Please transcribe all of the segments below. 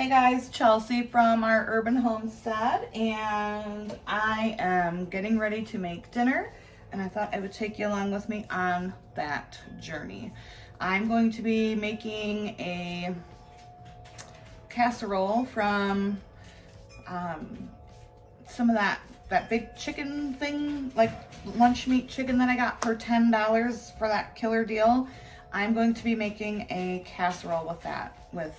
Hey guys, Chelsea from our urban homestead, and I am getting ready to make dinner, and I thought I would take you along with me on that journey. I'm going to be making a casserole from some of that big chicken thing, like lunch meat chicken that I got for $10 for that killer deal. I'm going to be making a casserole with that, with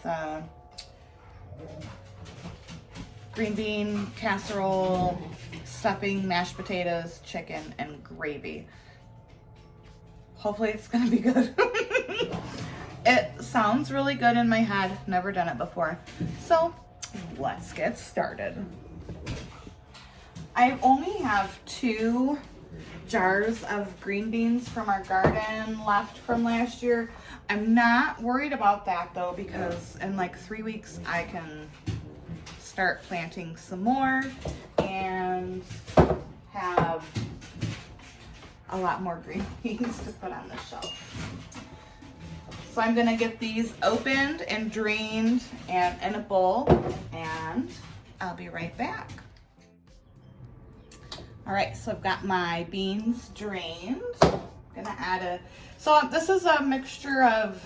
green bean casserole, stuffing, mashed potatoes, chicken, and gravy. Hopefully it's gonna be good. It sounds really good in my head. Never done it before. So let's get started. I only have 2 jars of green beans from our garden left from last year. I'm not worried about that though, because in like 3 weeks I can start planting some more and have a lot more green beans to put on the shelf. So I'm gonna get these opened and drained and in a bowl, and I'll be right back. All right, so I've got my beans drained. I'm gonna add so this is a mixture of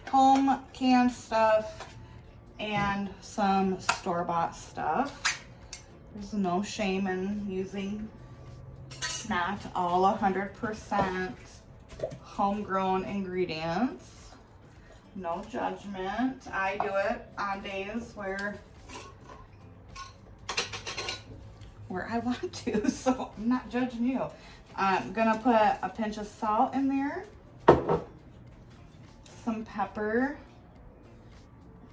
home canned stuff and some store-bought stuff. There's no shame in using not all 100% homegrown ingredients. No judgment. I do it on days where I want to, so I'm not judging you. I'm gonna put a pinch of salt in there, some pepper,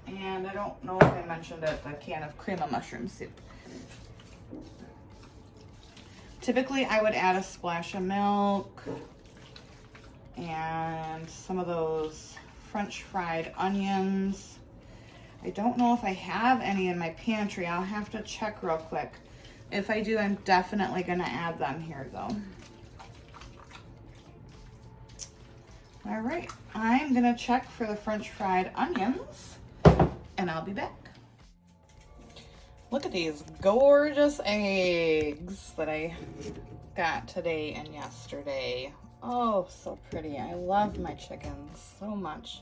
and I don't know if I mentioned it, a can of cream of mushroom soup. Typically I would add a splash of milk and some of those French fried onions. I don't know if I have any in my pantry. I'll have to check real quick. If I do, I'm definitely gonna add them here though. All right, I'm gonna check for the French fried onions and I'll be back. Look at these gorgeous eggs that I got today and yesterday. Oh, so pretty. I love my chickens so much.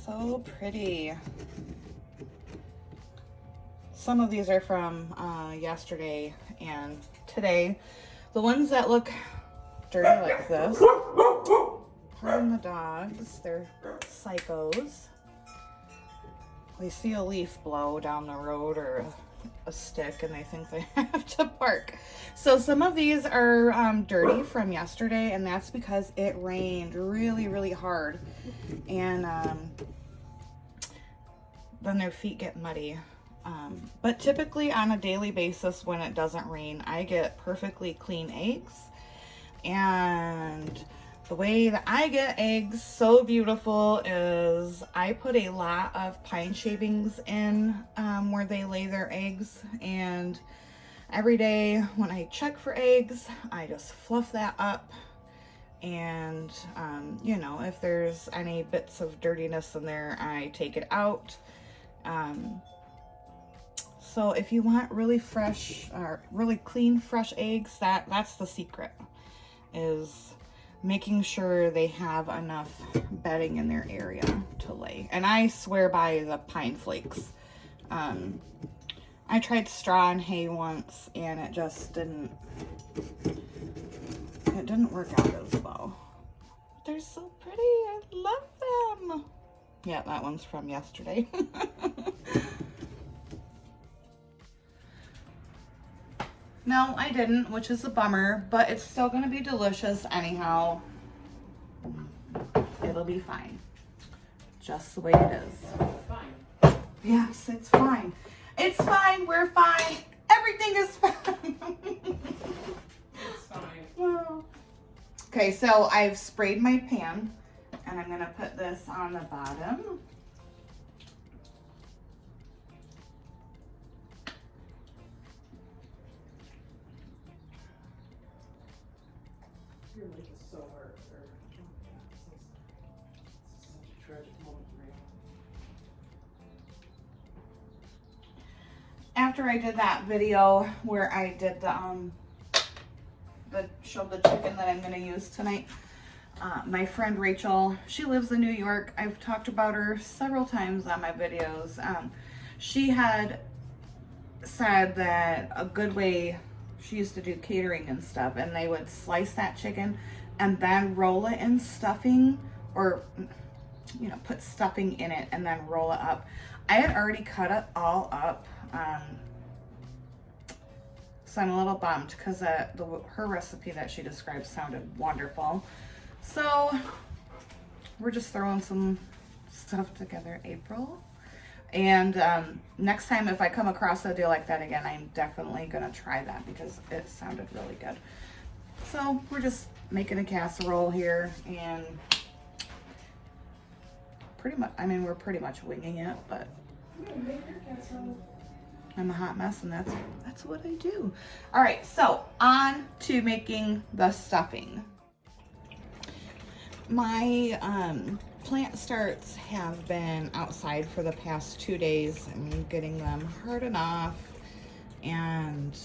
So pretty. Some of these are from yesterday and today. The ones that look dirty like this, pardon the dogs, they're psychos. They see a leaf blow down the road or a stick and they think they have to bark. So some of these are dirty from yesterday, and that's because it rained really, really hard. And then their feet get muddy. But typically on a daily basis when it doesn't rain, I get perfectly clean eggs. And the way that I get eggs so beautiful is I put a lot of pine shavings in where they lay their eggs. And every day when I check for eggs, I just fluff that up. And, you know, if there's any bits of dirtiness in there, I take it out. So if you want really fresh or really clean, fresh eggs, that's the secret, is making sure they have enough bedding in their area to lay. And I swear by the pine flakes. I tried straw and hay once and it just didn't work out as well. They're so pretty. I love them. Yeah, that one's from yesterday. No, I didn't, which is a bummer, but it's still gonna be delicious anyhow. It'll be fine. Just the way it is. Fine. Yes, it's fine. It's fine, we're fine. Everything is fine. It's fine. Well. Okay, so I've sprayed my pan and I'm gonna put this on the bottom. Your life is so hard, sir. Oh my God, this is such a tragic moment for you. After I did that video where I did showed the chicken that I'm gonna use tonight, my friend Rachel, she lives in New York. I've talked about her several times on my videos. She had said that a good way, she used to do catering and stuff, and they would slice that chicken and then roll it in stuffing, or you know, put stuffing in it and then roll it up. I had already cut it all up, so I'm a little bummed because her recipe that she described sounded wonderful. So we're just throwing some stuff together, April. And next time if I come across a deal like that again, I'm definitely gonna try that because it sounded really good. So we're just making a casserole here, and pretty much, I mean, we're pretty much winging it, but I'm a hot mess, and that's what I do. All right, so on to making the stuffing. My plant starts have been outside for the past 2 days. I'm getting them hardened off and,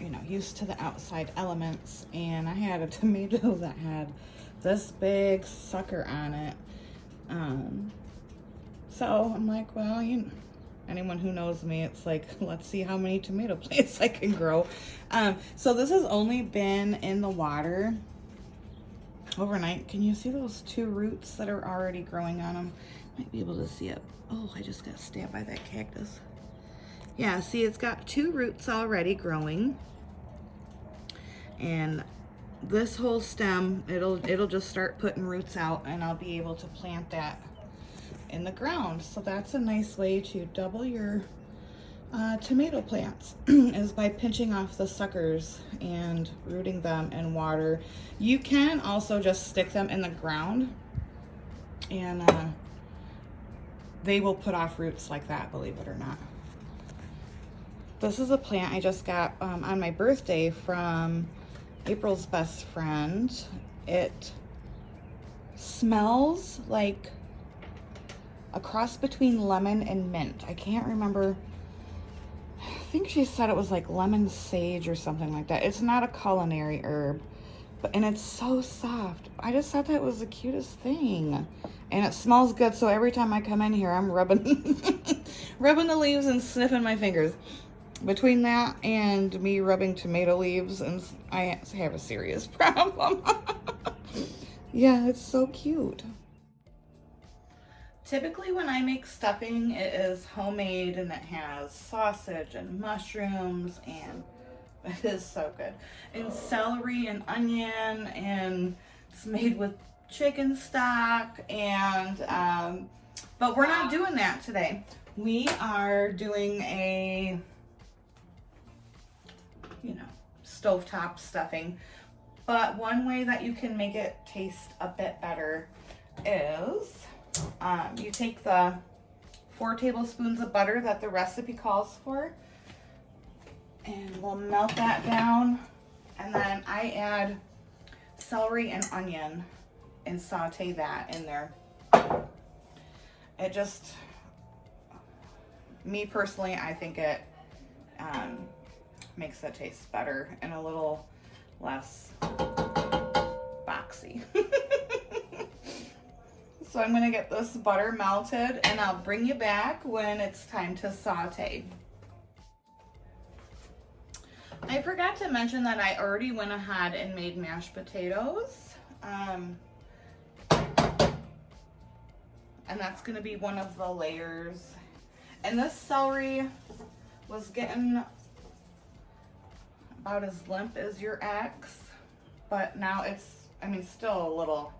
you know, used to the outside elements. And I had a tomato that had this big sucker on it. So I'm like, well, you know, anyone who knows me, it's like, let's see how many tomato plants I can grow. So this has only been in the water overnight. Can you see those 2 roots that are already growing on them? Might be able to see it. Oh, I just got stabbed by that cactus. Yeah, see, it's got 2 roots already growing. And this whole stem, it'll just start putting roots out, and I'll be able to plant that in the ground. So that's a nice way to double your tomato plants is by pinching off the suckers and rooting them in water. You can also just stick them in the ground, and they will put off roots like that, believe it or not. This is a plant I just got on my birthday from April's best friend. It smells like a cross between lemon and mint. I can't remember. I think she said it was like lemon sage or something like that. It's not a culinary herb, and it's so soft. I just thought that was the cutest thing. And it smells good, so every time I come in here, I'm rubbing rubbing the leaves and sniffing my fingers. Between that and me rubbing tomato leaves, and I have a serious problem. Yeah, it's so cute. Typically when I make stuffing, it is homemade, and it has sausage and mushrooms, and it is so good. And celery and onion, and it's made with chicken stock, and but we're not doing that today. We are doing a, you know, stovetop stuffing. But one way that you can make it taste a bit better is you take the 4 tablespoons of butter that the recipe calls for, and we'll melt that down, and then I add celery and onion and saute that in there. It just, me personally, I think it makes it taste better and a little less boxy. So I'm gonna get this butter melted, and I'll bring you back when it's time to saute. I forgot to mention that I already went ahead and made mashed potatoes. And that's gonna be one of the layers. And this celery was getting about as limp as your ex, but now it's, I mean, still a little.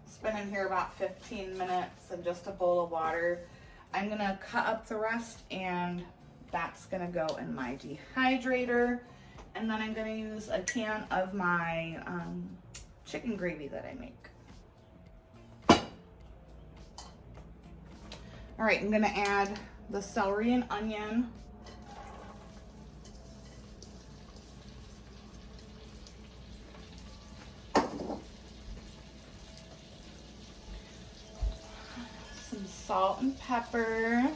It's been in here about 15 minutes in just a bowl of water. I'm gonna cut up the rest, and that's gonna go in my dehydrator. And then I'm gonna use a can of my chicken gravy that I make. All right, I'm gonna add the celery and onion. salt and pepper.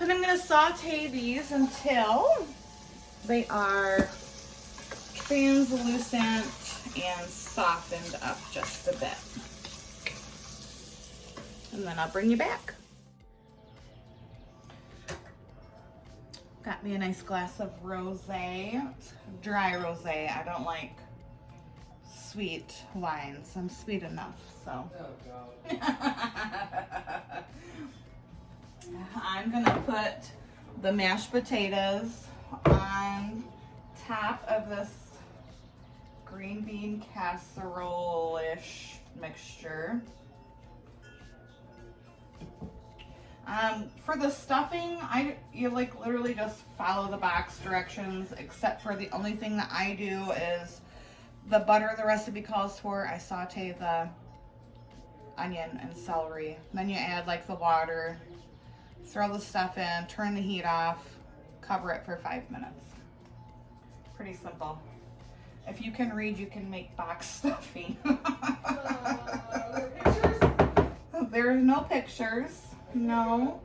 And I'm going to saute these until they are translucent and softened up just a bit. And then I'll bring you back. Got me a nice glass of rosé, dry rosé. I don't like sweet wines. I'm sweet enough, so. Oh, God. I'm gonna put the mashed potatoes on top of this green bean casserole-ish mixture. For the stuffing, you like literally just follow the box directions, except for the only thing that I do is the butter the recipe calls for. I saute the onion and celery. Then you add like the water, throw the stuff in, turn the heat off, cover it for 5 minutes. Pretty simple. If you can read, you can make box stuffing. There's no pictures. No.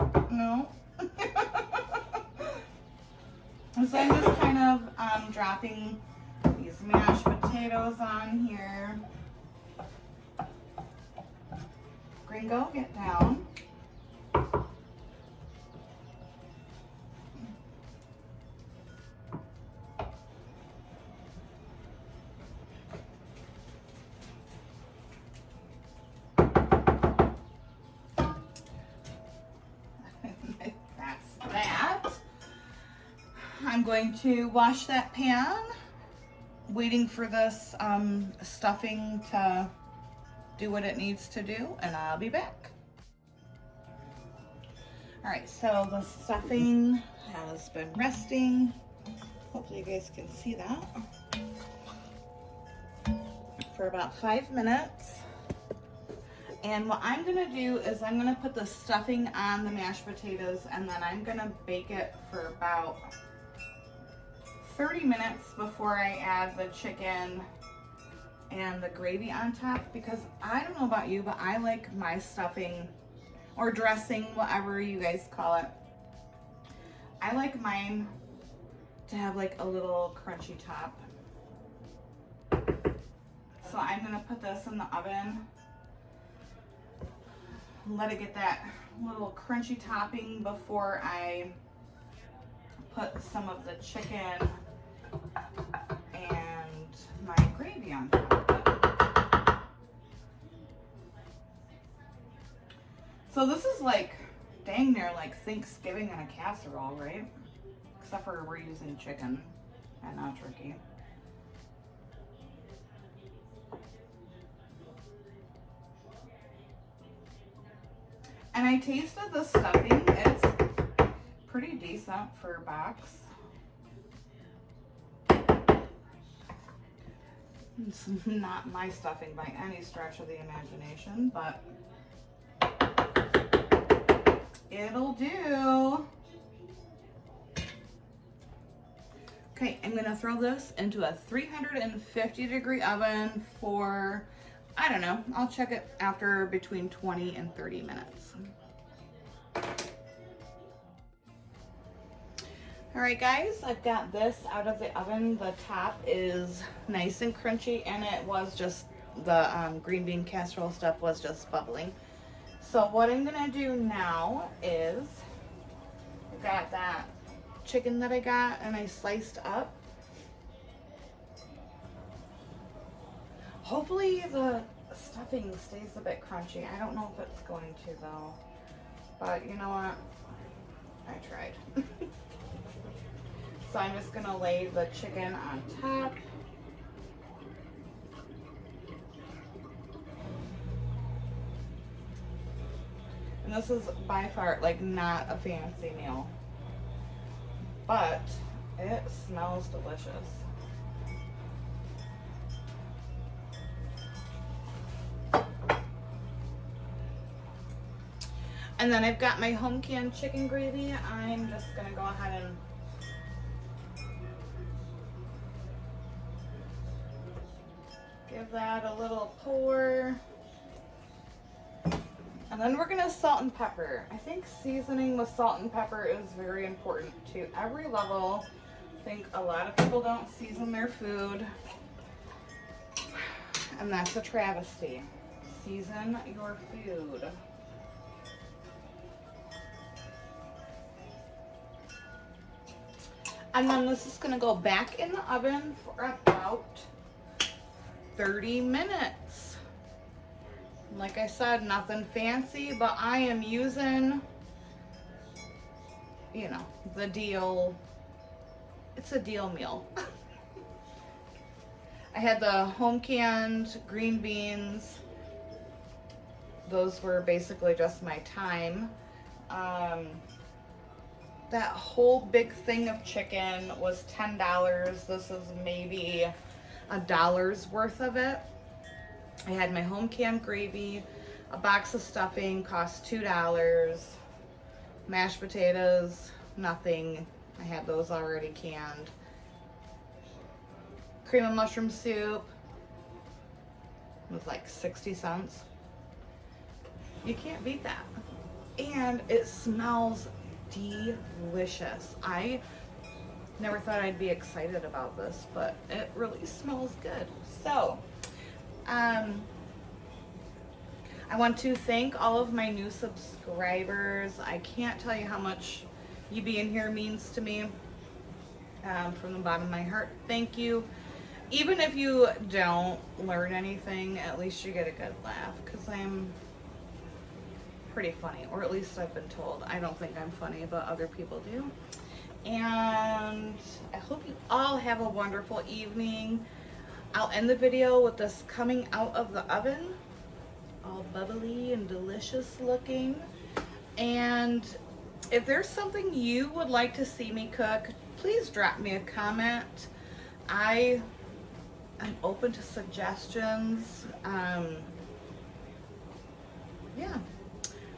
So I'm just kind of dropping these mashed potatoes on here. Gringo, get down. I'm going to wash that pan, waiting for this stuffing to do what it needs to do, and I'll be back. All right, so the stuffing has been resting. Hopefully you guys can see that. For about 5 minutes. And what I'm gonna do is I'm gonna put the stuffing on the mashed potatoes, and then I'm gonna bake it for about 30 minutes before I add the chicken and the gravy on top, because I don't know about you, but I like my stuffing or dressing, whatever you guys call it. I like mine to have like a little crunchy top. So I'm gonna put this in the oven, let it get that little crunchy topping before I put some of the chicken and my gravy on top of it. So this is like dang near like Thanksgiving in a casserole, right? Except for we're using chicken and not turkey. And I tasted the stuffing. It's pretty decent for a box. It's not my stuffing by any stretch of the imagination, but it'll do. Okay, I'm gonna throw this into a 350-degree oven for, I don't know, I'll check it after between 20 and 30 minutes. All right, guys, I've got this out of the oven. The top is nice and crunchy, and it was just, the green bean casserole stuff was just bubbling. So what I'm gonna do now is, I've got that chicken that I got and I sliced up. Hopefully the stuffing stays a bit crunchy. I don't know if it's going to though, but you know what? I tried. So I'm just gonna lay the chicken on top. And this is by far like not a fancy meal, but it smells delicious. And then I've got my home canned chicken gravy. I'm just gonna go ahead and give that a little pour. And then we're gonna salt and pepper. I think seasoning with salt and pepper is very important to every level. I think a lot of people don't season their food, and that's a travesty. Season your food. And then this is gonna go back in the oven for about 30 minutes. Like I said, nothing fancy, but I am using, you know, the deal. It's a deal meal. I had the home canned green beans. Those were basically just my time. That whole big thing of chicken was $10. This is maybe $1's worth of it. I had my home canned gravy, a box of stuffing cost $2, mashed potatoes, nothing. I had those already canned. Cream of mushroom soup was like 60 cents. You can't beat that. And it smells delicious. I never thought I'd be excited about this, but it really smells good. So, I want to thank all of my new subscribers. I can't tell you how much you being here means to me. From the bottom of my heart, thank you. Even if you don't learn anything, at least you get a good laugh, because I'm pretty funny, or at least I've been told. I don't think I'm funny, but other people do. And I hope you all have a wonderful evening. I'll end the video with this coming out of the oven, all bubbly and delicious looking. And if there's something you would like to see me cook, please drop me a comment. I am open to suggestions. Yeah.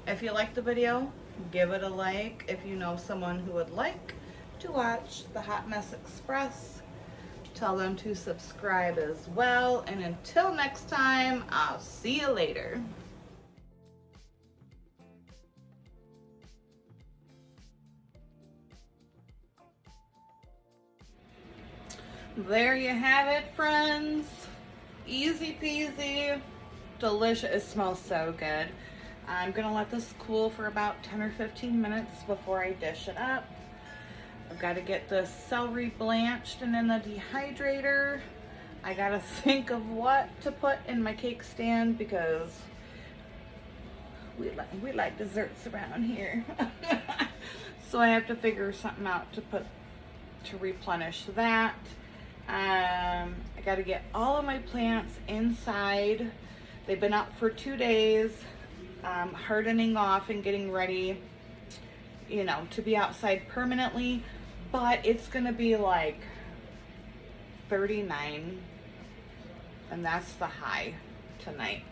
If you like the video, give it a like. If you know someone who would like to watch the Hot Mess Express, tell them to subscribe as well. And until next time, I'll see you later. There you have it, friends. Easy peasy, delicious. It smells so good. I'm gonna let this cool for about 10 or 15 minutes before I dish it up. I've got to get the celery blanched and in the dehydrator. I gotta think of what to put in my cake stand, because we like desserts around here. So I have to figure something out to put to replenish that. I got to get all of my plants inside. They've been up for 2 days, hardening off and getting ready, you know, to be outside permanently. But it's gonna be like 39, and that's the high tonight.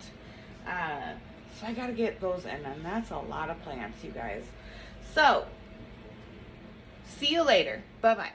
So I gotta get those in, and that's a lot of plants, you guys. So see you later. Bye bye.